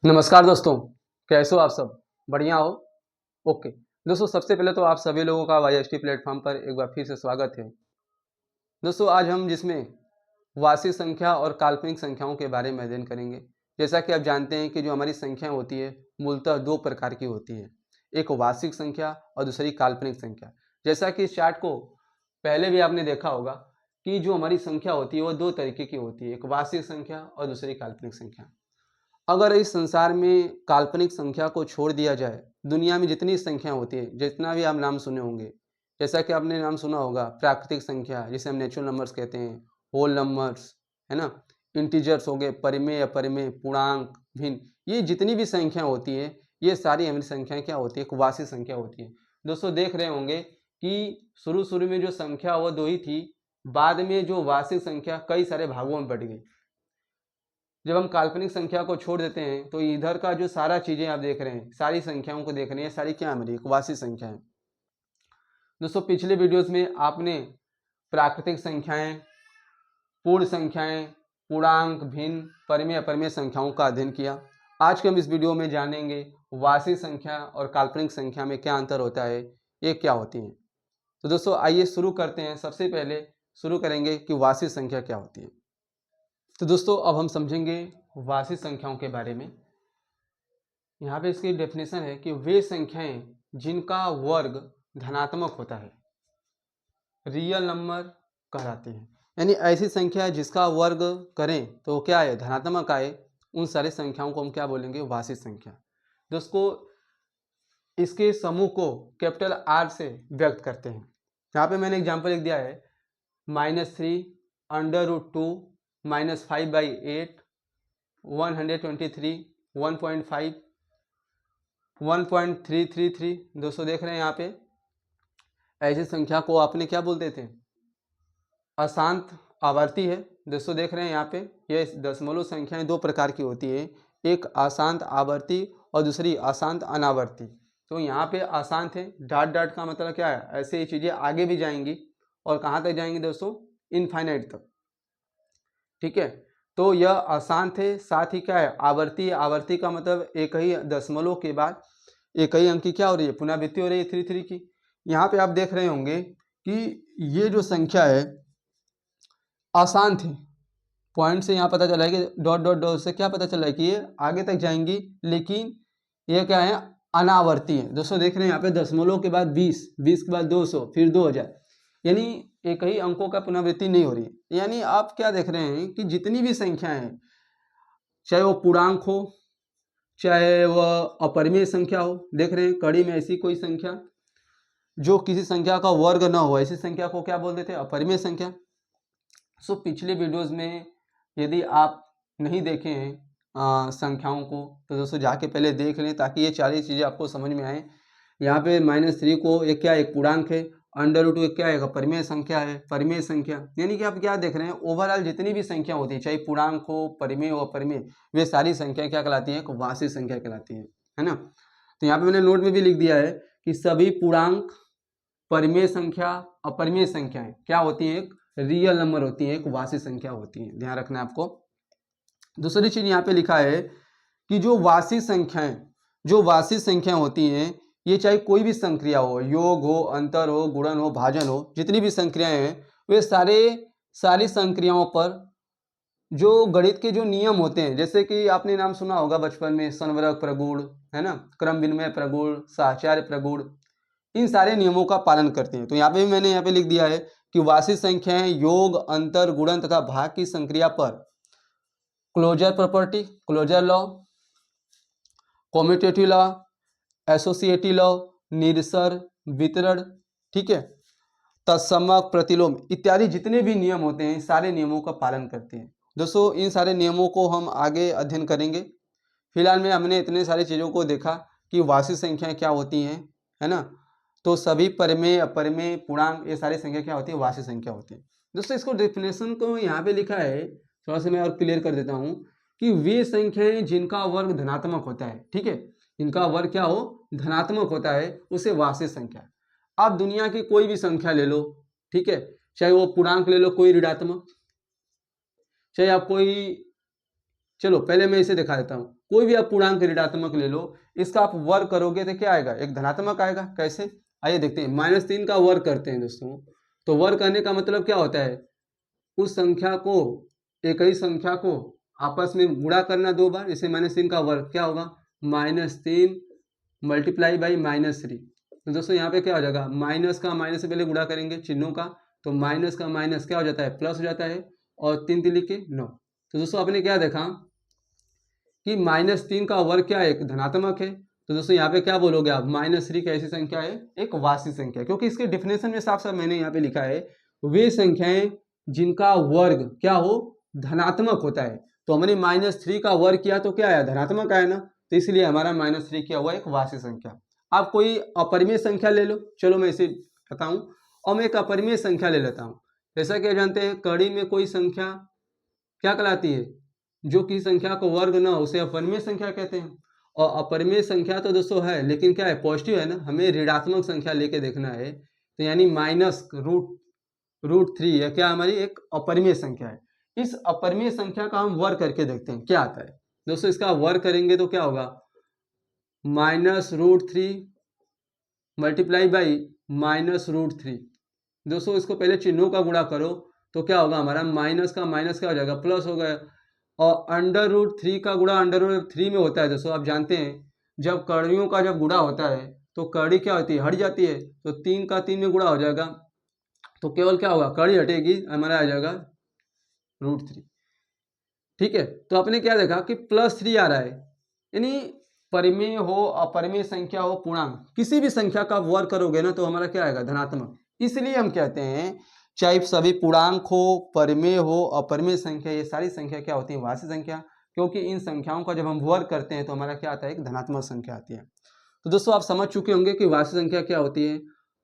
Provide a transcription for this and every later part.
नमस्कार दोस्तों, कैसे हो आप सब? बढ़िया हो? ओके। दोस्तों, सबसे पहले तो आप सभी लोगों का वाईएसटी प्लेटफॉर्म पर एक बार फिर से स्वागत है। दोस्तों, आज हम जिसमें वास्तविक संख्या और काल्पनिक संख्याओं के बारे में अध्ययन करेंगे। जैसा कि आप जानते हैं कि जो हमारी संख्या होती है मूलतः दो प्रकार की होती है, एक वास्तविक संख्या और दूसरी काल्पनिक संख्या। जैसा कि इस चार्ट को पहले भी आपने देखा होगा कि जो हमारी संख्या होती है वो दो तरीके की होती है, एक वास्तविक संख्या और दूसरी काल्पनिक संख्या। अगर इस संसार में काल्पनिक संख्या को छोड़ दिया जाए, दुनिया में जितनी संख्या होती है, जितना भी आप नाम सुने होंगे, जैसा कि आपने नाम सुना होगा प्राकृतिक संख्या, जिसे हम नेचुरल नंबर्स कहते हैं, होल नंबर्स, है ना, इंटीजर्स हो गए, परिमेय, अपरिमेय, पूर्णांक, भिन्न, ये जितनी भी संख्या होती है, ये सारी हमारी संख्याएं क्या होती है, एक वास्तविक संख्या होती है। दोस्तों, देख रहे होंगे कि शुरू में जो संख्या वो दो ही थी, बाद में जो वास्तविक संख्या कई सारे भागों में बट गई। जब हम काल्पनिक संख्या को छोड़ देते हैं तो इधर का जो सारा चीजें आप देख रहे हैं, सारी संख्याओं को देख रहे हैं, सारी क्या हमारी एक वास्तविक संख्या है। दोस्तों, पिछले वीडियोस में आपने प्राकृतिक संख्याएं, पूर्ण संख्याएं, पूर्णांक, भिन्न, परिमेय, अपरिमेय संख्याओं का अध्ययन किया। आज के हम इस वीडियो में जानेंगे वास्तविक संख्या और काल्पनिक संख्या में क्या अंतर होता है, ये क्या होती है। तो दोस्तों, आइए शुरू करते हैं। सबसे पहले शुरू करेंगे कि वास्तविक संख्या क्या होती है। तो दोस्तों, अब हम समझेंगे वास्तविक संख्याओं के बारे में। यहाँ पे इसकी डेफिनेशन है कि वे संख्याएं जिनका वर्ग धनात्मक होता है रियल नंबर कहलाते हैं। यानी ऐसी संख्या जिसका वर्ग करें तो क्या है, धनात्मक आए, उन सारी संख्याओं को हम क्या बोलेंगे, वास्तविक संख्या। दोस्तों, इसके समूह को कैपिटल आर से व्यक्त करते हैं। यहाँ पे मैंने एग्जाम्पल लिख दिया है -3 √2 -5/8 123 1.5 1.333। दोस्तों, देख रहे हैं यहाँ पे ऐसी संख्या को आपने क्या बोलते थे, अशांत आवर्ती है। दोस्तों, देख रहे हैं यहाँ पे ये दशमलव संख्याएं दो प्रकार की होती है, एक अशांत आवर्ती और दूसरी अशांत अनावर्ती। तो यहाँ पे अशांत है, डॉट डॉट का मतलब क्या है, ऐसे ही चीजें आगे भी जाएंगी और कहाँ तक जाएंगी दोस्तों, इनफाइनाइट तक। ठीक है, तो यह अशांत है, साथ ही क्या है, आवर्ती। आवर्ती का मतलब एक ही दशमलव के बाद एक ही अंक की क्या हो रही है, पुनरावृत्ति हो रही है 3 की। यहाँ पे आप देख रहे होंगे कि ये जो संख्या है अशांत है, पॉइंट से यहाँ पता चला है कि डॉट डॉट डॉट से क्या पता चला है कि ये आगे तक जाएंगी, लेकिन ये क्या है, अनावर्ती है। दोस्तों, देख रहे हैं यहाँ पे दशमलव के बाद 20, 20 के बाद 200, फिर 2000, यानी एक ही अंकों का पुनरावृत्ति नहीं हो रही है। यानी आप क्या देख रहे हैं कि जितनी भी संख्याएं हैं, चाहे वो पूर्णांक हो, चाहे वह अपरिमेय संख्या हो, देख रहे हैं कड़ी में ऐसी कोई संख्या जो किसी संख्या का वर्ग ना हो, ऐसी संख्या को क्या बोल देते हैं, अपरिमेय संख्या। सो पिछले वीडियोस में यदि आप नहीं देखे हैं संख्याओं को, तो दोस्तों जाके पहले देख लें ताकि ये सारी चीज़ें आपको समझ में आए। यहाँ पे -3 को एक क्या, एक पूर्णांक है, √2 एक क्या है, परिमेय संख्या है, परिमेय संख्या। यानी कि आप क्या देख रहे हैं, ओवरऑल जितनी भी संख्या होती है, चाहे पूर्णांक हो, परिमेय हो, अपरिमेय, वे सारी संख्या क्या कहलाती है, एक वास्तविक संख्या कहलाती है ना। तो यहाँ पे मैंने नोट में भी लिख दिया है कि सभी पूर्णांक, परिमेय संख्या, अपरिमेय संख्याएं क्या होती है, एक रियल नंबर होती है, एक वास्तविक संख्या होती है। ध्यान रखना है आपको। दूसरी चीज यहाँ पे लिखा है कि जो वास्तविक संख्या होती हैं, ये चाहे कोई भी संक्रिया हो, योग हो, अंतर हो, गुणन हो, भाजन हो, जितनी भी संक्रियाएं हैं, वे सारी संक्रियाओं पर जो गणित के जो नियम होते हैं, जैसे कि आपने नाम सुना होगा बचपन में, संवरक प्रगुण, है ना, क्रम विनिमय प्रगुण, साहचर्य प्रगुण, इन सारे नियमों का पालन करते हैं। तो यहाँ पे भी मैंने यहाँ पे लिख दिया है कि वास्तविक संख्याएं योग, अंतर, गुणन तथा भाग की संक्रिया पर closure property, closure law, commutative law, associative law, निरसर, वितरण, ठीक है, तत्समक, प्रतिलोम इत्यादि जितने भी नियम होते हैं, सारे नियमों का पालन करते हैं। दोस्तों, इन सारे नियमों को हम आगे अध्ययन करेंगे। फिलहाल में हमने इतने सारी चीज़ों को देखा कि वास्तविक संख्याएं क्या होती हैं, है ना। तो सभी परिमेय, अपरिमेय, पूर्णांक, ये सारी संख्या क्या होती है, वास्तविक संख्या होती है। दोस्तों, इसको डेफिनेशन को यहाँ पे लिखा है, थोड़ा सा मैं और क्लियर कर देता हूँ कि वे संख्याएं जिनका वर्ग धनात्मक होता है, ठीक है, इनका वर्ग क्या हो, धनात्मक होता है, उसे वास्तविक संख्या। आप दुनिया की कोई भी संख्या ले लो, ठीक है, चाहे वो पूर्णांक ले लो कोई ऋणात्मक, चाहे आप कोई चलो पहले मैं इसे दिखा देता हूँ। कोई भी आप पूर्णांक ऋणात्मक ले लो, इसका आप वर्ग करोगे तो क्या आएगा, एक धनात्मक आएगा। कैसे, आइए देखते हैं। -3 का वर्ग करते हैं दोस्तों, तो वर्ग करने का मतलब क्या होता है, उस संख्या को, एक ही संख्या को आपस में गुणा करना 2 बार। इसे -3 का वर्ग क्या होगा, -3 मल्टीप्लाई बाई -3। तो दोस्तों यहाँ पे क्या हो जाएगा, माइनस का माइनस से पहले गुणा करेंगे चिन्हों का, तो माइनस का माइनस क्या हो जाता है, प्लस हो जाता है, और 3 3 के 9। तो दोस्तों आपने क्या देखा कि -3 का वर्ग क्या है, एक धनात्मक है। तो दोस्तों यहाँ पे क्या बोलोगे आप, -3 कैसी संख्या है, एक वास्तविक संख्या। क्योंकि इसके डिफिनेशन में साफ साफ मैंने यहाँ पे लिखा है, वे संख्याएं जिनका वर्ग क्या हो, धनात्मक होता है। तो हमने -3 का वर्ग किया तो क्या आया, धनात्मक आया ना, तो इसलिए हमारा -3 क्या हुआ, एक वास्तविक संख्या। आप कोई अपरिमेय संख्या ले लो, चलो मैं इसे बताऊं, और मैं एक अपरिमेय संख्या ले लेता हूँ। जैसा कि आप जानते हैं कड़ी में कोई संख्या क्या कहलाती है, जो किसी संख्या को वर्ग ना हो उसे अपरिमेय संख्या कहते हैं। और अपरिमेय संख्या तो दोस्तों है, लेकिन क्या है, पॉजिटिव है ना, हमें ऋणात्मक संख्या लेके देखना है। तो यानी -√3 या क्या हमारी एक अपरिमेय संख्या है। इस अपरिमेय संख्या का हम वर्ग करके देखते हैं क्या आता है। दोस्तों इसका वर्ग करेंगे तो क्या होगा, -√3 मल्टीप्लाई बाई -√3। दोस्तों इसको पहले चिन्हों का गुणा करो तो क्या होगा, हमारा माइनस का माइनस क्या हो जाएगा, प्लस हो गया। और √3 का गुणा √3 में होता है। दोस्तों आप जानते हैं जब कड़ियों का जब गुणा होता है तो कड़ी क्या होती है, हट जाती है। तो 3 का 3 में गुणा हो जाएगा, तो केवल क्या होगा, कड़ी हटेगी, हमारा आ जाएगा √3। ठीक है, तो आपने क्या देखा कि +3 आ रहा है, यानी परिमेय हो अपरिमेय संख्या हो पूर्णांक, किसी भी संख्या का वर्ग करोगे ना तो हमारा क्या आएगा, धनात्मक। इसलिए हम कहते हैं चाहे सभी पूर्णांक हो, परिमेय हो, अपरिमेय संख्या, ये सारी संख्या क्या होती है, वास्तविक संख्या। क्योंकि इन संख्याओं का जब हम वर्ग करते हैं तो हमारा क्या आता है, एक धनात्मक संख्या आती है। तो दोस्तों आप समझ चुके होंगे कि वास्तविक संख्या क्या होती है।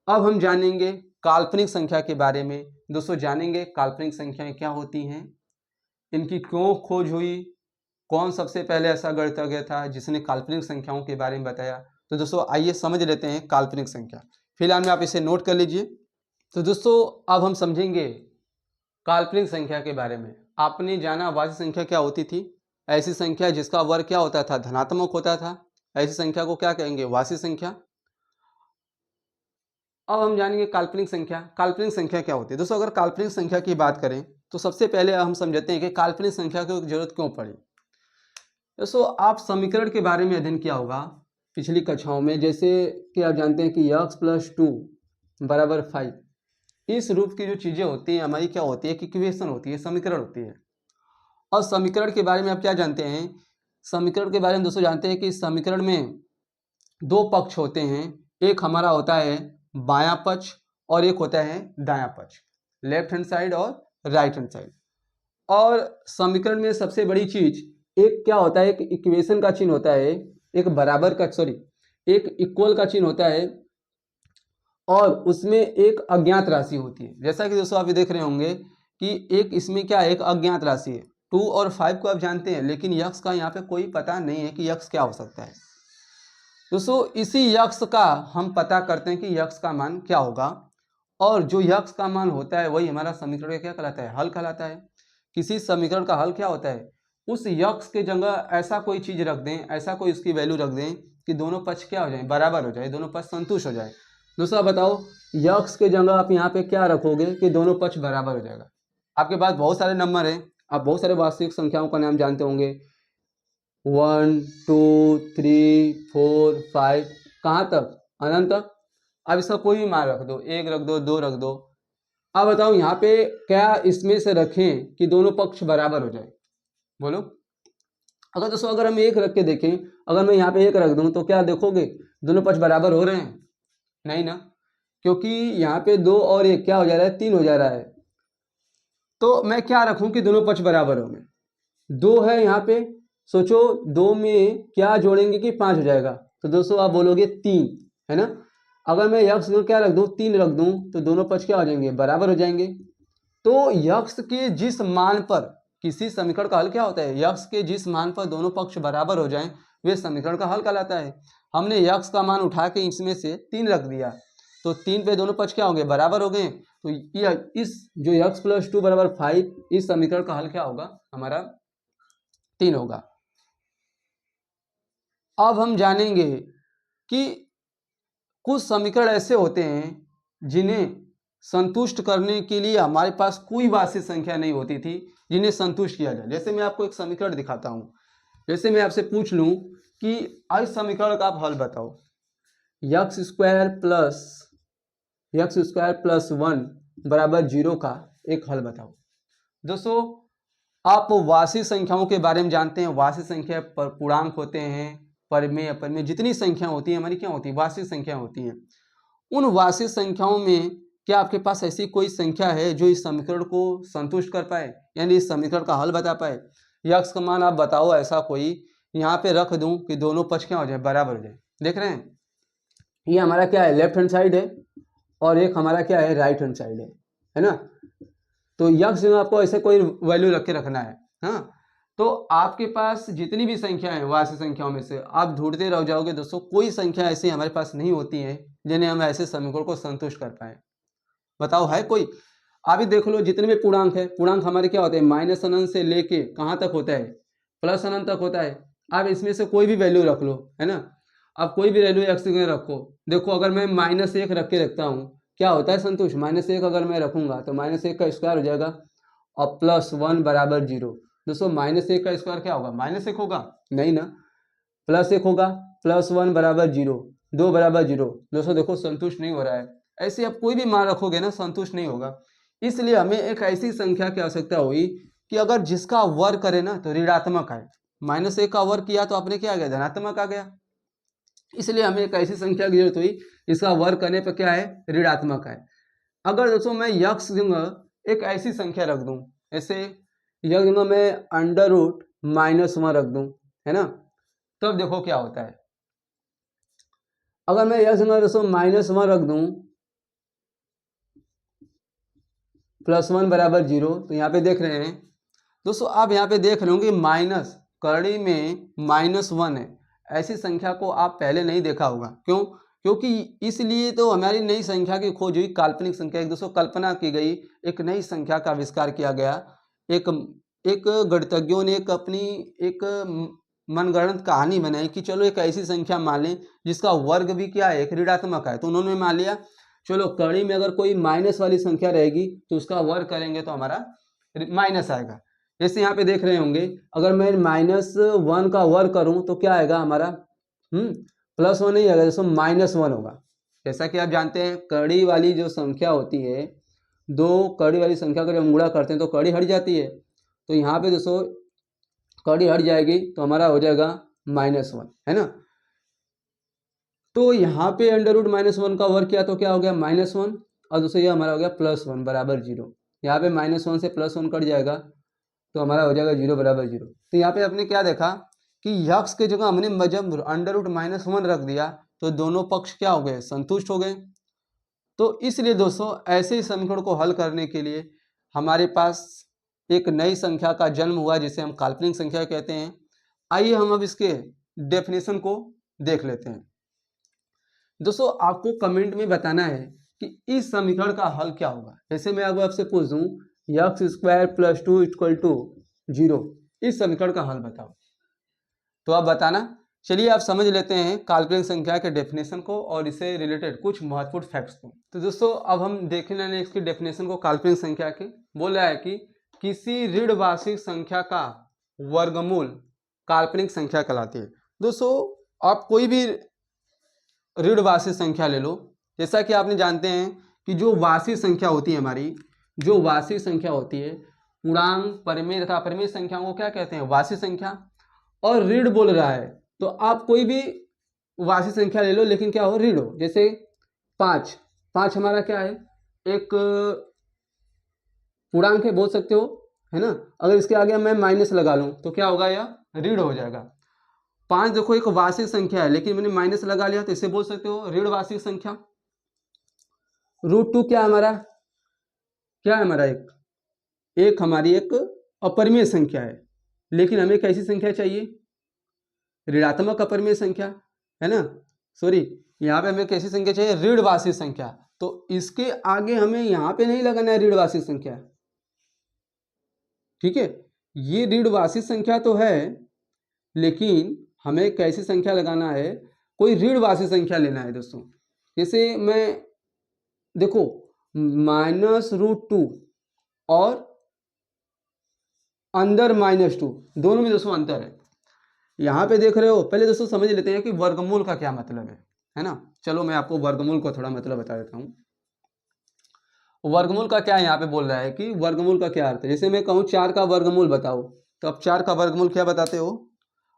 अब हम जानेंगे काल्पनिक संख्या के बारे में। दोस्तों जानेंगे काल्पनिक संख्याएं क्या होती हैं, इनकी क्यों खोज हुई, कौन सबसे पहले ऐसा गणितज्ञ था जिसने काल्पनिक संख्याओं के बारे में बताया। तो दोस्तों आइए समझ लेते हैं काल्पनिक संख्या। फिलहाल में आप इसे नोट कर लीजिए। तो दोस्तों अब हम समझेंगे काल्पनिक संख्या के बारे में। आपने जाना वास्तविक संख्या क्या होती थी, ऐसी संख्या जिसका वर्ग क्या होता था, धनात्मक होता था, ऐसी संख्या को क्या कहेंगे, वास्तविक संख्या। अब हम जानेंगे काल्पनिक संख्या। काल्पनिक संख्या क्या होती है। दोस्तों अगर काल्पनिक संख्या की बात करें तो सबसे पहले हम समझते हैं कि काल्पनिक संख्या की जरूरत क्यों पड़ी। दोस्तों आप समीकरण के बारे में अध्ययन किया होगा पिछली कक्षाओं में, जैसे कि आप जानते हैं कि x + 2 = 5। इस रूप की जो चीज़ें होती हैं हमारी क्या होती है, कि इक्वेशन होती है, समीकरण होती है। और समीकरण के बारे में आप क्या जानते हैं, समीकरण के बारे में दोस्तों जानते हैं कि समीकरण में 2 पक्ष होते हैं। एक हमारा होता है बायां पक्ष और एक होता है दायां पक्ष, लेफ्ट हैंड साइड और राइट हैंड साइड। और समीकरण में सबसे बड़ी चीज एक क्या होता है, एक इक्वेशन का चिन्ह होता है, एक बराबर का एक इक्वल का चिन्ह होता है, और उसमें एक अज्ञात राशि होती है। जैसा कि दोस्तों आप ये देख रहे होंगे कि एक इसमें क्या है, एक अज्ञात राशि है। 2 और 5 को आप जानते हैं, लेकिन यक्स का यहाँ पे कोई पता नहीं है कि यक्स क्या हो सकता है। दोस्तों इसी यक्स का हम पता करते हैं कि यक्स का मान क्या होगा, और जो यक्स का मान होता है वही हमारा समीकरण क्या कहलाता है, हल कहलाता है। किसी समीकरण का हल क्या होता है, उस यक्स के जगह ऐसा कोई चीज रख दें, ऐसा कोई उसकी वैल्यू रख दें कि दोनों पक्ष क्या हो जाए, बराबर हो जाए, दोनों पक्ष संतुष्ट हो जाए। दोस्तों बताओ यक्स के जगह आप यहाँ पे क्या रखोगे कि दोनों पक्ष बराबर हो जाएगा। आपके पास बहुत सारे नंबर हैं, आप बहुत सारे वास्तविक संख्याओं का नाम जानते होंगे, 1 2 3 4 5, कहाँ तक, अनंत तक। अब इसका कोई भी मान रख दो, 1 रख दो, 2 रख दो। अब बताओ यहाँ पे क्या इसमें से रखें कि दोनों पक्ष बराबर हो जाए, बोलो। अगर दोस्तों अगर हम 1 रख के देखें, अगर मैं यहाँ पे 1 रख दूं तो क्या देखोगे दोनों पक्ष बराबर हो रहे हैं, नहीं ना, क्योंकि यहाँ पे 2 और 1 क्या हो जा रहा है, 3 हो जा रहा है। तो मैं क्या रखूं कि दोनों पक्ष बराबर होंगे, 2 है यहाँ पे, सोचो 2 में क्या जोड़ेंगे कि 5 हो जाएगा। तो दोस्तों आप बोलोगे 3, है ना। अगर मैं यक्स में क्या रख दूं, 3 रख दूं तो दोनों पक्ष क्या हो जाएंगे, बराबर हो जाएंगे। तो यक्स के जिस मान पर, किसी समीकरण का हल क्या होता है, यक्स के जिस मान पर दोनों पक्ष बराबर हो जाएं वे समीकरण का हल कहलाता है। हमने यक्स का मान उठा के इसमें से 3 रख दिया, तो 3 पे दोनों पक्ष क्या होंगे, बराबर हो गए। तो इस जो x + 2 = 5, इस समीकरण का हल क्या होगा, हमारा 3 होगा। अब हम जानेंगे कि कुछ समीकरण ऐसे होते हैं जिन्हें संतुष्ट करने के लिए हमारे पास कोई वास्तविक संख्या नहीं होती थी, जिन्हें संतुष्ट किया जाए। जैसे मैं आपको एक समीकरण दिखाता हूँ। जैसे मैं आपसे पूछ लूँ कि इस समीकरण का आप हल बताओ, एक्स स्क्वायर प्लस 1 बराबर 0 का एक हल बताओ। दोस्तों, आप वास्तविक संख्याओं के बारे में जानते हैं। वास्तविक संख्या पर पूर्णांक होते हैं, परिमेय अपरिमेय जितनी संख्या होती है हमारी क्या होती है, वास्तविक संख्या होती हैं। उन वास्तविक संख्याओं में क्या आपके पास ऐसी कोई संख्या है जो इस समीकरण को संतुष्ट कर पाए, यानी इस समीकरण का हल बता पाए? यक्स का मान आप बताओ ऐसा कोई, यहाँ पे रख दूं कि दोनों पक्ष क्या हो जाए, बराबर हो जाए। देख रहे हैं, ये हमारा क्या है, लेफ्ट हैंड साइड है और एक हमारा क्या है, राइट हैंड साइड है ना। तो यक्स जो आपको ऐसे कोई वैल्यू रख के रखना है। हाँ, तो आपके पास जितनी भी संख्या है वास्तविक संख्याओं में से आप ढूंढते रह जाओगे दोस्तों, कोई संख्या ऐसी हमारे पास नहीं होती है जिन्हें हम ऐसे समीकरण को संतुष्ट कर पाए। बताओ है कोई? आप ही देख लो, जितने भी पूर्णांक है, पूर्णांक हमारे क्या होते हैं, माइनस अनंत से लेके कहाँ तक होता है, प्लस अनंत तक होता है। आप इसमें से कोई भी वैल्यू रख लो, है ना। आप कोई भी वैल्यू एक्स में रखो। देखो, अगर मैं -1 रख के रखता हूँ, क्या होता है संतुष्ट, -1 अगर मैं रखूंगा तो -1 का स्क्वायर हो जाएगा और +1 बराबर 0। दोस्तों, -1 का स्क्वायर क्या होगा, -1 होगा नहीं ना, +1 होगा, +1 बराबर 0, 2 बराबर 0। दोस्तों देखो, संतुष्ट नहीं हो रहा है। ऐसे आप कोई भी मान रखोगे ना, संतुष्ट नहीं होगा। इसलिए हमें एक ऐसी संख्या की आवश्यकता हुई कि अगर जिसका वर्ग करे ना तो ऋणात्मक आए। -1 का वर्ग किया तो आपने क्या आ गया, धनात्मक आ गया। इसलिए हमें एक ऐसी संख्या की जरूरत हुई इसका वर्ग करने पर क्या है, ऋणात्मक है। अगर दोस्तों मैं यक्स दूंगा, एक ऐसी संख्या रख दूं, ऐसे यक्स दूंगा मैं √-1 रख दूं, है ना, तब देखो क्या होता है। अगर मैं यक्स दूंगा दोस्तों -1 रख दूं, +1 बराबर 0, तो यहाँ पे देख रहे हैं दोस्तों, आप यहाँ पे देख रहे होंगे माइनस करड़ी में -1 है। ऐसी संख्या को आप पहले नहीं देखा होगा। क्यों? क्योंकि इसलिए तो हमारी नई संख्या की खोज हुई, काल्पनिक संख्या एक दोस्तों कल्पना की गई, एक नई संख्या का आविष्कार किया गया। एक गणितज्ञों ने एक अपनी एक मनगढ़ंत कहानी बनाई कि चलो एक ऐसी संख्या मान लें जिसका वर्ग भी क्या है, एक ऋणात्मक है। तो उन्होंने मान लिया, चलो कड़ी में अगर कोई माइनस वाली संख्या रहेगी तो उसका वर्ग करेंगे तो हमारा माइनस आएगा। जैसे यहाँ पे देख रहे होंगे, अगर मैं -1 का वर्ग करूं तो क्या आएगा हमारा, +1 नहीं आएगा दोस्तों, -1 होगा। जैसा कि आप जानते हैं, कड़ी वाली जो संख्या होती है, दो कड़ी वाली संख्या को जब हम गुणा करते हैं तो कड़ी हट जाती है। तो यहाँ पे दोस्तों कड़ी हट जाएगी तो हमारा हो जाएगा -1, है ना। तो यहाँ पे √-1 का वर्ग किया तो क्या हो गया, -1, और दोस्तों ये हमारा हो गया +1 बराबर 0। यहाँ पे -1 से +1 कट जाएगा तो हमारा हो जाएगा 0 बराबर 0। तो यहाँ पे आपने क्या देखा कि यक्स के जगह हमने जब √-1 रख दिया तो दोनों पक्ष क्या हो गए, संतुष्ट हो गए। तो इसलिए दोस्तों ऐसे समीकरण को हल करने के लिए हमारे पास एक नई संख्या का जन्म हुआ जिसे हम काल्पनिक संख्या कहते हैं। आइए हम अब इसके डेफिनेशन को देख लेते हैं। दोस्तों आपको कमेंट में बताना है कि इस समीकरण का हल क्या होगा। जैसे मैं अब आपसे पूछ दूं x² + 2 = 0, इस समीकरण का हल बताओ, तो आप बताना। चलिए आप समझ लेते हैं काल्पनिक संख्या के डेफिनेशन को और इससे रिलेटेड कुछ महत्वपूर्ण फैक्ट्स को। तो दोस्तों अब हम देख लेंगे इसकी डेफिनेशन को काल्पनिक संख्या के। बोल रहा है कि किसी ऋण वार्षिक संख्या का वर्गमूल काल्पनिक संख्या कहलाती है। दोस्तों आप कोई भी ऋण वार्षिक संख्या ले लो, जैसा कि आपने जानते हैं कि जो वार्षिक संख्या होती है हमारी, जो वार्षिक संख्या होती है, पूर्णांक, परिमेय तथा अपरिमेय संख्याओं को क्या कहते हैं, वार्षिक संख्या। और ऋण बोल रहा है तो आप कोई भी वार्षिक संख्या ले लो लेकिन क्या हो, ऋण हो। जैसे 5 हमारा क्या है, एक पूर्णांक है, बोल सकते हो, है ना। अगर इसके आगे मैं माइनस लगा लूं तो क्या होगा, यह ऋण हो जाएगा। 5 देखो एक वार्षिक संख्या है लेकिन मैंने माइनस लगा लिया तो इसे बोल सकते हो ऋण वार्षिक संख्या। √2 क्या हमारा, क्या है हमारा, एक हमारी एक अपरिमेय संख्या है, लेकिन हमें कैसी संख्या चाहिए, ऋणात्मक अपरिमेय संख्या, है ना। सॉरी, यहाँ पे हमें कैसी संख्या चाहिए, ऋण वार्षिक संख्या। तो इसके आगे हमें यहाँ पे नहीं लगाना है ऋण वार्षिक संख्या, ठीक है। ये ऋणवासी संख्या तो है, लेकिन हमें कैसी संख्या लगाना है, कोई ऋणवासी संख्या लेना है दोस्तों। जैसे मैं देखो -√2 और अंदर -2 दोनों में दोस्तों अंतर है। यहाँ पे देख रहे हो, पहले दोस्तों समझ लेते हैं कि वर्गमूल का क्या मतलब है ना। चलो मैं आपको वर्गमूल को थोड़ा मतलब बता देता हूँ। वर्गमूल का क्या यहाँ पे बोल रहा है कि वर्गमूल का क्या अर्थ है। जैसे मैं कहूँ 4 का वर्गमूल बताओ, तो अब 4 का वर्गमूल क्या बताते हो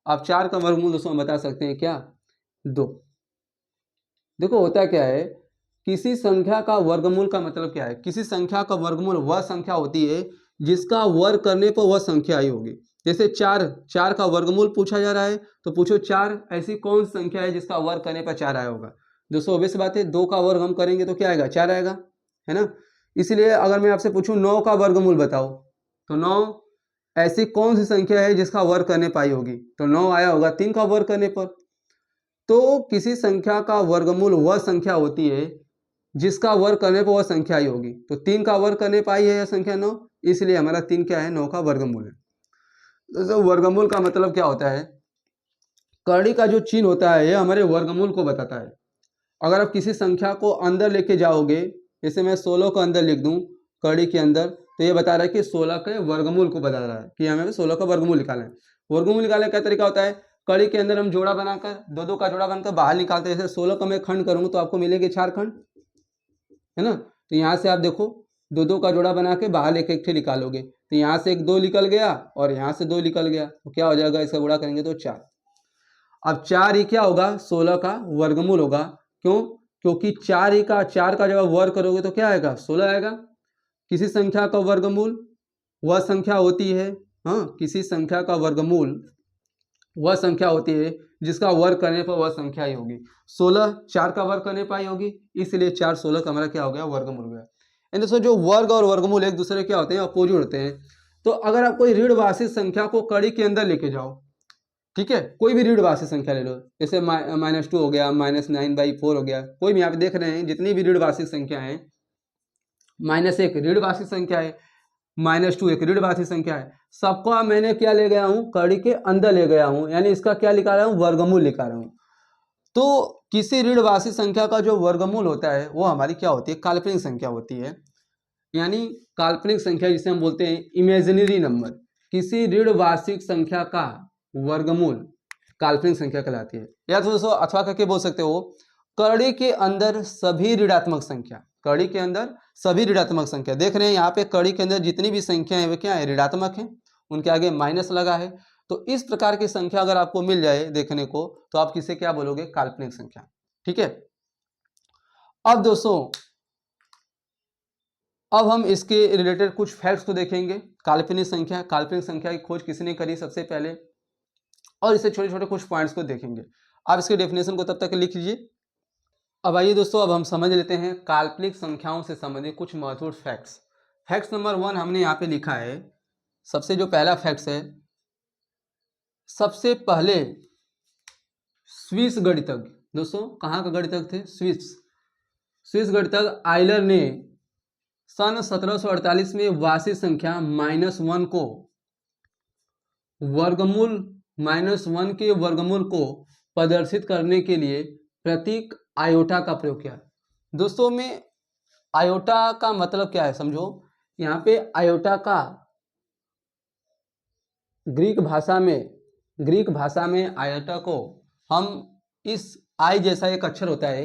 आप? 4 का वर्गमूल दोस्तों हम बता सकते हैं क्या? 2। देखो होता क्या है, किसी संख्या का वर्गमूल का मतलब क्या है? किसी संख्या का वर्गमूल वह संख्या होती है जिसका वर्ग करने पर वह संख्या आई होगी। जैसे 4 का वर्गमूल पूछा जा रहा है, तो पूछो 4 ऐसी कौन संख्या है जिसका वर्ग करने पर 4 आया होगा। दोस्तों ऑब्वियस बात है, 2 का वर्ग हम करेंगे तो क्या आएगा? 4 आएगा, है ना। इसलिए अगर मैं आपसे पूछूं 9 का वर्गमूल बताओ, तो 9 ऐसी कौन सी संख्या है जिसका वर्ग करने पाई होगी, तो 9 आया होगा 3 का वर्ग करने पर। तो किसी संख्या का वर्गमूल वह संख्या होती है जिसका वर्ग करने पर वह संख्या आई होगी। तो 3 का वर्ग करने पाई है यह संख्या 9, इसलिए हमारा 3 क्या है? 9 का वर्गमूल है। दोस्तों वर्गमूल का मतलब क्या होता है? कड़ी का जो चिन्ह होता है यह हमारे वर्गमूल को बताता है। अगर आप किसी संख्या को अंदर लेके जाओगे, जैसे मैं 16 को अंदर लिख दूं कड़ी के अंदर, तो ये बता रहा है कि 16 के वर्गमूल को बता रहा है कि हमें 16 का वर्गमूल निकालना है। वर्गमूल निकालने का क्या तरीका होता है? कड़ी के अंदर हम जोड़ा बनाकर, दो का जोड़ा बनाकर बाहर निकालते हैं। जैसे 16 का मैं खंड करूंगा तो आपको मिलेंगे 4 खंड, है ना। तो यहाँ से आप देखो दो का जोड़ा बना के बाहर एक एक निकालोगे, तो यहाँ से एक 2 निकल गया और यहाँ से 2 निकल गया, तो क्या हो जाएगा? इसका गुणा करेंगे तो 4। अब 4 ही क्या होगा? 16 का वर्गमूल होगा। क्यों? क्योंकि 4 का जब आप वर्ग करोगे तो क्या आएगा? 16 आएगा। किसी संख्या का वर्गमूल वह संख्या होती है, हाँ, किसी संख्या का वर्गमूल वह संख्या होती है जिसका वर्ग करने पर वह संख्या ही होगी। 16 4 का वर्ग करने पाई होगी, इसलिए 4 16 का हमारा क्या हो गया? वर्गमूल हो गया। एंड दोस्तों जो वर्ग और वर्गमूल एक दूसरे क्या होते हैं? अपोजिट होते हैं। तो अगर आप कोई ऋणवासी संख्या को कड़ी के अंदर लेके जाओ, ठीक है, कोई भी ऋणवासी संख्या ले लो, जैसे -2 हो गया, -9/4 हो गया, कोई भी आप देख रहे हैं जितनी भी ऋणवासी संख्या है, -1 ऋणवासी संख्या है, -2 एक ऋणवासी संख्या है, सबको मैंने क्या ले गया हूं? कड़ी के अंदर ले गया हूं, यानी इसका क्या निकाल रहा हूं? वर्गमूल निकाल रहा हूं। तो किसी ऋणवासी संख्या का जो वर्गमूल होता है वो हमारी क्या होती है? काल्पनिक संख्या होती है। यानी काल्पनिक संख्या जिसे हम बोलते हैं इमेजिनरी नंबर, किसी ऋणवार्षिक संख्या का वर्गमूल काल्पनिक संख्या कहलाती है। या तो दोस्तों अथवा करके बोल सकते हो कड़ी के अंदर सभी ऋणात्मक संख्या, कड़ी के अंदर सभी ऋणात्मक संख्या। देख रहे हैं यहाँ पे कड़ी के अंदर जितनी भी संख्या है वे क्या है? ऋणात्मक है, उनके आगे माइनस लगा है। तो इस प्रकार की संख्या अगर आपको मिल जाए देखने को, तो आप किसे क्या बोलोगे? काल्पनिक संख्या। ठीक है। अब दोस्तों अब हम इसके रिलेटेड कुछ फैक्ट्स को देखेंगे। काल्पनिक संख्या की खोज किसने करी सबसे पहले, और इसे छोटे छोटे कुछ पॉइंट्स को देखेंगे। आप इसके डेफिनेशन को तब तक लिख लीजिए। अब आइए दोस्तों, अब हम समझ लेते हैं काल्पनिक संख्याओं से संबंधित कुछ महत्वपूर्ण फैक्ट्स। फैक्ट्स नंबर 1 हमने यहाँ पे लिखा है। सबसे जो पहला फैक्ट्स है, सबसे पहले स्विस गणितज्ञ, दोस्तों कहाँ का गणितज्ञ थे? स्विस गणितज्ञ आइलर ने सन 1748 में वार्षिक संख्या -1 को वर्गमूल -1 के वर्गमूल को प्रदर्शित करने के लिए प्रतीक आयोटा का प्रयोग किया। दोस्तों में आयोटा का मतलब क्या है समझो। यहाँ पे आयोटा का ग्रीक भाषा में आयोटा को हम इस आई जैसा एक अक्षर होता है,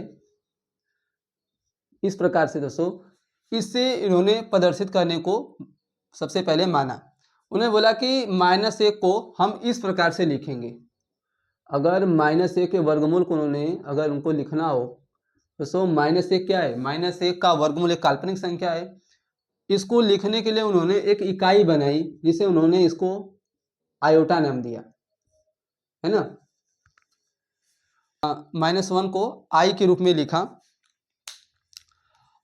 इस प्रकार से दोस्तों, इससे इन्होंने प्रदर्शित करने को सबसे पहले माना। उन्होंने बोला कि -1 को हम इस प्रकार से लिखेंगे। अगर -1 के वर्गमूल को अगर उनको लिखना हो तो -1 क्या है? -1 का वर्गमूल एक काल्पनिक संख्या है। इसको लिखने के लिए उन्होंने एक इकाई बनाई जिसे उन्होंने इसको आयोटा नाम दिया, है ना। -1 को आई के रूप में लिखा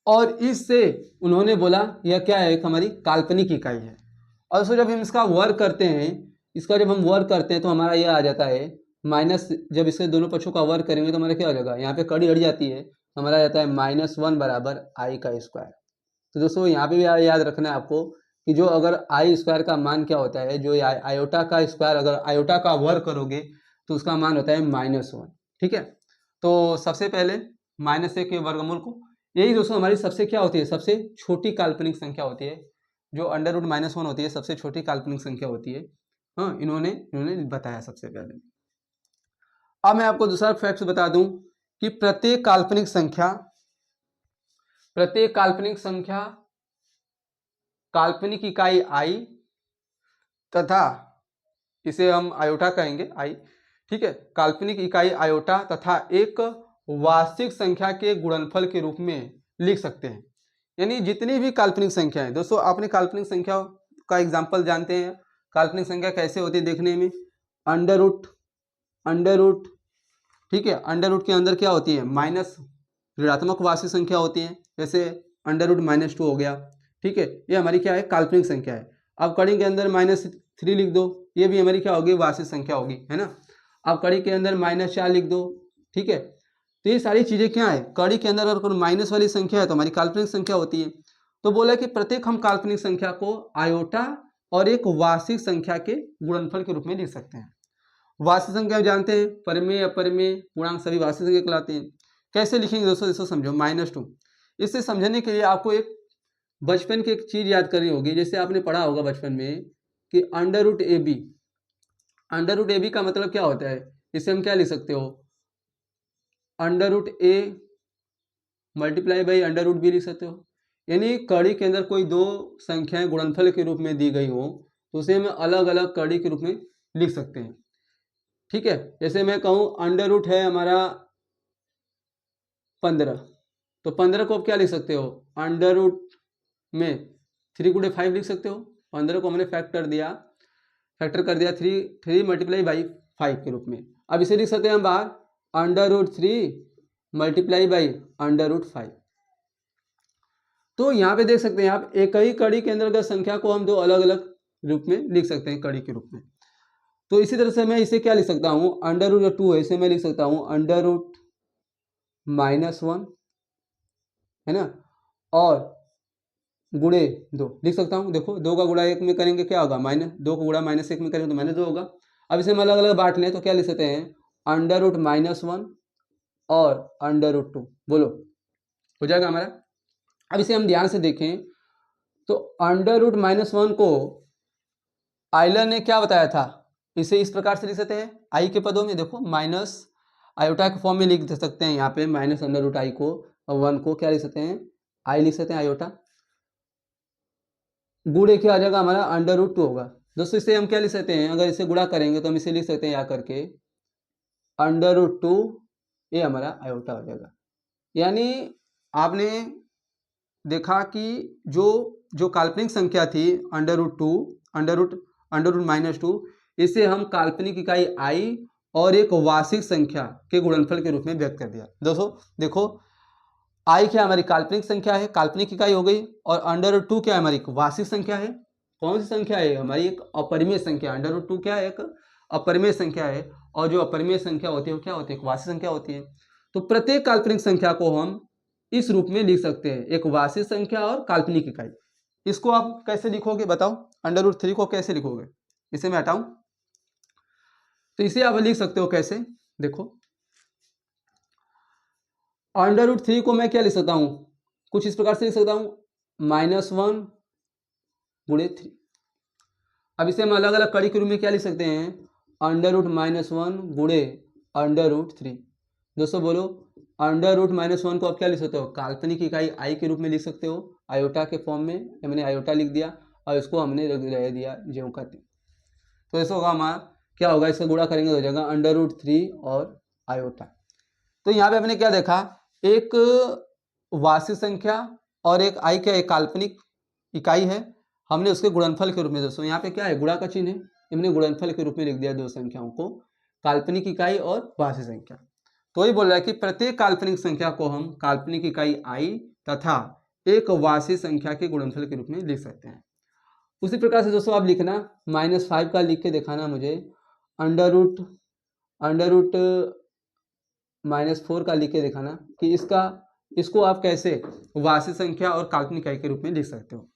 और इससे उन्होंने बोला यह क्या है? एक हमारी काल्पनिक इकाई है। और दोस्तों जब हम इसका वर्ग करते हैं, तो हमारा यह आ जाता है माइनस, जब इसके दोनों पक्षों का वर्ग करेंगे तो हमारा क्या हो जाएगा? यहाँ पे कड़ी हट जाती है, हमारा आ जाता है -1 बराबर आई का स्क्वायर। तो दोस्तों यहाँ पे भी याद रखना है आपको कि जो अगर आई स्क्वायर का मान क्या होता है, जो आयोटा का स्क्वायर अगर आयोटा का वर्ग करोगे तो उसका मान होता है -1। ठीक है, तो सबसे पहले -1 के वर्गमूल को, यही दोस्तों हमारी सबसे क्या होती है, सबसे छोटी काल्पनिक संख्या होती है, जो √-1 होती है सबसे छोटी काल्पनिक संख्या होती है। हाँ, इन्होंने बताया सबसे पहले। अब मैं आपको दूसरा फैक्ट बता दूं कि प्रत्येक काल्पनिक संख्या काल्पनिक इकाई आई तथा इसे हम आयोटा कहेंगे आई। ठीक है, काल्पनिक इकाई आयोटा तथा एक वास्तविक संख्या के गुणनफल के रूप में लिख सकते हैं। यानी जितनी भी काल्पनिक संख्या है दोस्तों, आपने काल्पनिक संख्या का एग्जाम्पल जानते हैं। काल्पनिक संख्या कैसे होती है देखने में, अंडर रूट। ठीक है, अंडर रूट के अंदर क्या होती है, माइनस ऋणात्मक वास्तविक संख्या होती है, जैसे √-2 हो गया। ठीक है, ये हमारी क्या है, काल्पनिक संख्या है। अब कड़ी के अंदर -3 लिख दो, ये भी हमारी क्या होगी, वास्तविक संख्या होगी, है ना। अब कड़ी के अंदर -4 लिख दो। ठीक है, तो ये सारी चीजें क्या है, कड़ी के अंदर अगर कोई माइनस वाली संख्या है तो हमारी काल्पनिक संख्या होती है। तो बोला कि प्रत्येक हम काल्पनिक संख्या को आयोटा और एक वास्तविक संख्या के गुणनफल के रूप में लिख सकते हैं। वास्तविक संख्या जानते हैं, परिमेय अपरिमेय पूर्णांक सभी वास्तविक संख्या कहलाते हैं। कैसे लिखेंगे दोस्तों, इसको समझो, -2। इससे समझने के लिए आपको एक बचपन की एक चीज याद करनी होगी, जैसे आपने पढ़ा होगा बचपन में कि √AB, √AB का मतलब क्या होता है, इसे हम क्या लिख सकते हो, √A मल्टीप्लाई बाई √B लिख सकते हो। यानी कड़ी के अंदर कोई दो संख्याएं गुणनफल के रूप में दी गई हो तो उसे हम अलग अलग कड़ी के रूप में लिख सकते हैं। ठीक है, जैसे मैं कहूँ अंडर रूट है हमारा 15, तो 15 को आप क्या लिख सकते हो, अंडर रूट में 3 × 5 लिख सकते हो। 15 को हमने फैक्टर कर दिया 3 मल्टीप्लाई बाई 5 के रूप में। अब इसे लिख सकते हैं हम बाहर √3 मल्टीप्लाई बाई √5। तो यहाँ पे देख सकते हैं आप, एक ही कड़ी के अंदर संख्या को हम दो अलग अलग रूप में लिख सकते हैं, कड़ी के रूप में। तो इसी तरह से मैं इसे क्या लिख सकता हूँ, √2 है, इसे मैं लिख सकता हूँ √-1, है ना, और गुणे 2 लिख सकता हूँ। देखो 2 का गुणा 1 में करेंगे क्या होगा, -2 का गुणा -1 में करेंगे तो -2 होगा। अब इसे हम अलग अलग बांट लें तो क्या लिख सकते हैं, √-1 और √2, बोलो हो जाएगा हमारा। अब इसे हम ध्यान से देखें तो √-1 को आइलर ने क्या बताया था, इसे इस प्रकार से लिख सकते हैं, आई के पदों में देखो माइनस आयोटा के फॉर्म में लिख सकते हैं, यहाँ पे -√i को और 1 को क्या लिख सकते हैं, आई लिख सकते हैं आयोटा। गुणे क्या आ जाएगा हमारा, √2 होगा। दोस्तों इसे हम क्या लिख सकते हैं, अगर इसे गुणा करेंगे तो हम इसे लिख सकते हैं या करके √2, ये हमारा आयोटा हो जाएगा। यानी आपने देखा कि जो काल्पनिक संख्या थी √-2 इसे हम काल्पनिक इकाई आई और एक वास्तविक संख्या के गुणनफल के रूप में व्यक्त कर दिया। दोस्तों देखो, आई क्या हमारी काल्पनिक संख्या है, काल्पनिक इकाई हो गई, और √2 क्या है हमारी वास्तविक संख्या है। कौन सी संख्या है हमारी, एक अपरिमेय संख्या। √2 क्या है, एक अपरिमेय संख्या है, और जो अपरिमेय संख्या होती है वो क्या होती है, एक वास्तविक संख्या होती है। तो प्रत्येक काल्पनिक संख्या को हम इस रूप में लिख सकते हैं, एक वास्तविक संख्या और काल्पनिक इकाई। इसको आप कैसे लिखोगे बताओ, √3 को कैसे लिखोगे, इसे मैं हटाऊं तो इसे आप लिख सकते हो कैसे, देखो √3 को मैं क्या लिख सकता हूं, कुछ इस प्रकार से लिख सकता हूं, -1 × 3। अब इसे हम अलग अलग कड़ी के रूप में क्या लिख सकते हैं, √-1 × √3। दोस्तों बोलो, √-1 को आप क्या लिख सकते हो, काल्पनिक इकाई आई के रूप में लिख सकते हो, आयोटा के फॉर्म में। हमने आयोटा लिख दिया और इसको हमने रह दिया ज्यों का त्यों। तो ऐसा होगा हमारा क्या होगा, इसका गुणा करेंगे हो जाएगा √3 और आयोटा। तो यहाँ पे हमने क्या देखा, एक वास्तविक संख्या और एक आई क्या, एक काल्पनिक इकाई है, हमने उसके गुणनफल के रूप में, दोस्तों यहाँ पे क्या है, गुणा का चिन्ह है, हमने गुणनफल के रूप में लिख दिया दो संख्याओं को, काल्पनिक इकाई और वास्तविक संख्या। तो ये बोल रहा है कि प्रत्येक काल्पनिक संख्या को हम काल्पनिक इकाई आई तथा एक वास्तविक संख्या के गुणनफल के रूप में लिख सकते हैं। उसी प्रकार से दोस्तों आप लिखना, -5 का लिख के दिखाना मुझे, √-4 का लिख के दिखाना कि इसको आप कैसे वास्तविक संख्या और काल्पनिक इकाई के रूप में लिख सकते हो।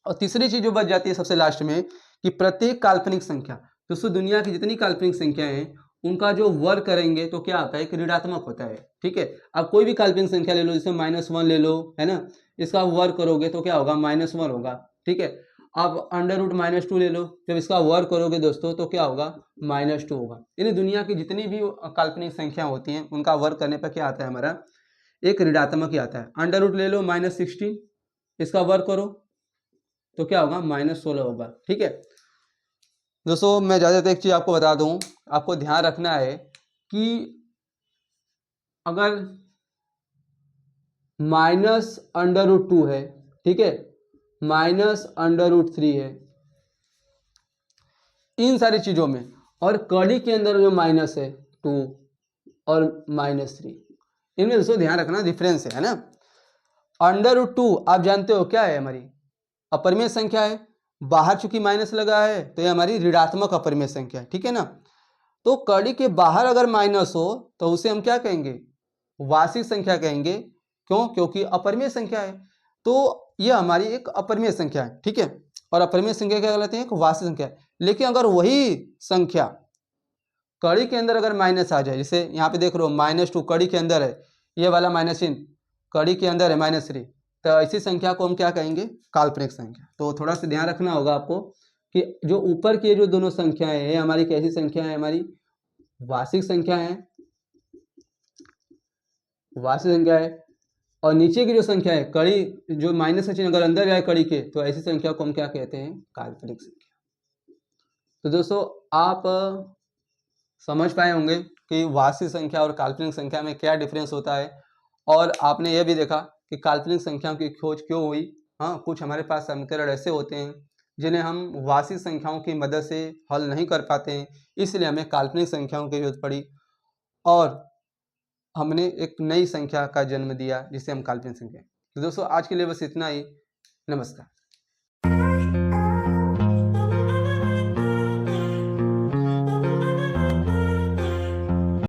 और तीसरी चीज जो बच जाती है सबसे लास्ट में कि प्रत्येक काल्पनिक संख्या, दोस्तों दुनिया की जितनी काल्पनिक संख्याएं हैं उनका जो वर्ग करेंगे तो क्या आता है, एक ऋणात्मक होता है। ठीक है, अब कोई भी काल्पनिक संख्या ले लो, जैसे -1 ले लो, है ना, इसका वर्ग करोगे तो क्या होगा, -1 होगा। ठीक है, अब √-2 ले लो, जब इसका वर्ग करोगे दोस्तों तो क्या होगा, -2 होगा। यानी दुनिया की जितनी भी काल्पनिक संख्या होती हैं उनका वर्ग करने पर क्या आता है, हमारा एक ऋणात्मक ही आता है। अंडर ले लो -16, इसका वर्ग करो तो क्या होगा, -16 होगा। ठीक है दोस्तों, मैं ज़्यादातर एक चीज़ आपको बता दूं, आपको ध्यान रखना है कि अगर -√2 है, ठीक है, -√3 है, इन सारी चीज़ों में, और कड़ी के अंदर जो माइनस है 2 और -3, इनमें दोस्तों ध्यान रखना डिफरेंस है ना। √2 आप जानते हो क्या है, हमारी अपरिमेय संख्या है, बाहर चूंकि माइनस लगा है तो ये हमारी ऋणात्मक अपरिमेय संख्या है। ठीक है ना, तो कड़ी के बाहर अगर माइनस हो तो उसे हम क्या कहेंगे, वार्षिक संख्या कहेंगे। क्यों, क्योंकि अपरिमेय संख्या है, तो यह हमारी एक अपरिमेय संख्या है। ठीक है, और अपरिमेय संख्या क्या कहलाते हैं, एक वार्षिक संख्या है। लेकिन अगर वही संख्या कड़ी के अंदर अगर माइनस आ जाए, जैसे यहाँ पे देख रहे हो -2 कड़ी के अंदर है, ये वाला माइनस चिन्ह कड़ी के अंदर है -3, तो ऐसी संख्या को हम क्या कहेंगे, काल्पनिक संख्या। तो थोड़ा सा ध्यान रखना होगा आपको कि जो ऊपर की जो दोनों संख्याएं हैं हमारी कैसी संख्या है, हमारी वार्षिक संख्या है, वार्षिक संख्या है, और नीचे की जो संख्या है कड़ी, जो माइनस का चिन्ह अगर अंदर जाए कड़ी के, तो ऐसी संख्या को हम क्या कहते हैं, काल्पनिक संख्या। तो दोस्तों आप समझ पाए होंगे कि वार्षिक संख्या और काल्पनिक संख्या में क्या डिफरेंस होता है, और आपने यह भी देखा कि काल्पनिक संख्याओं की खोज क्यों हुई। हाँ, कुछ हमारे पास समीकरण ऐसे होते हैं जिन्हें हम वार्षिक संख्याओं की मदद से हल नहीं कर पाते हैं, इसलिए हमें काल्पनिक संख्याओं की जरूरत पड़ी, और हमने एक नई संख्या का जन्म दिया जिसे हम काल्पनिक संख्या। तो दोस्तों आज के लिए बस इतना ही। नमस्कार।